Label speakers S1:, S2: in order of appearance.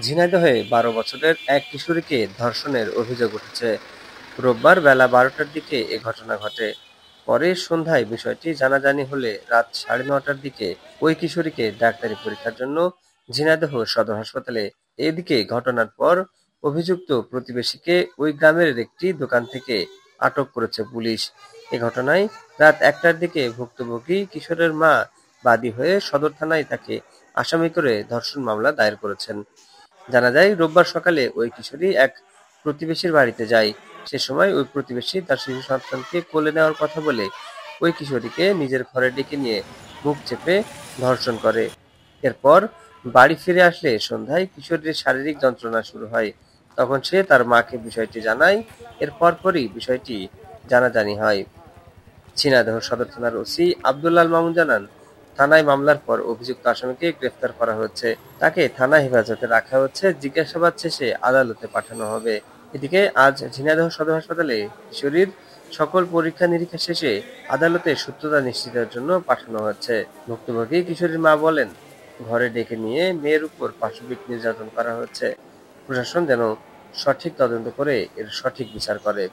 S1: ঝিনাইদহে ১২ বছরের এক কিশোরীকে ধর্ষণের অভিযোগ উঠেছে। রোববার বেলা ১২টার দিকে এ ঘটনা ঘটে। পরে সন্ধ্যায় বিষয়টি জানাজানি হলে রাত ৯:৩০টার দিকে ওই কিশোরীকে ডাক্তারি পরীক্ষার জন্য ঝিনাইদহ সদর হাসপাতালে। এদিকে ঘটনার পর অভিযুক্ত প্রতিবেশীকে ওই গ্রামের একটি দোকান থেকে আটক করেছে পুলিশ। এ ঘটনায় রাত ১টার দিকে ভুক্তভোগী কিশোরের মা বাদী হয়ে সদর থানায় তাকে আসামি করে ধর্ষণ মামলা দায়ের করেছেন। জানা যায়, রোববার সকালে ওই কিশোরী এক প্রতিবেশীর বাড়িতে যায়। সে সময় ওই প্রতিবেশী তার শিশু সন্তানকে কোলে নেওয়ার কথা বলে ওই কিশোরীকে নিজের ঘরে ডেকে নিয়ে মুখ চেপে ধর্ষণ করে। এরপর বাড়ি ফিরে আসলে সন্ধ্যায় কিশোরীর শারীরিক যন্ত্রণা শুরু হয়। তখন সে তার মাকে বিষয়টি জানায়। এর পরপরই বিষয়টি জানাজানি হয়। ঝিনাইদহ সদর থানার ওসি আব্দুল আল মামুন জানান, থানায় মামলার পর অভিযুক্ত আসামিকে গ্রেফতার করা হচ্ছে। তাকে থানা হেফাজতে রাখা হচ্ছে। জিজ্ঞাসাবাদ শেষে আদালতে পাঠানো হবে। এদিকে আজ ঝিনাইদহ সদর হাসপাতালে কিশোরীর সকল পরীক্ষা-নিরীক্ষা শেষে আদালতে সত্যতা নিশ্চিতের জন্য পাঠানো হচ্ছে। ভুক্তভোগী কিশোরীর মা বলেন, ঘরে ডেকে নিয়ে মেয়ের উপর পাশবিক নির্যাতন করা হচ্ছে। প্রশাসন যেন সঠিক তদন্ত করে এর সঠিক বিচার করে।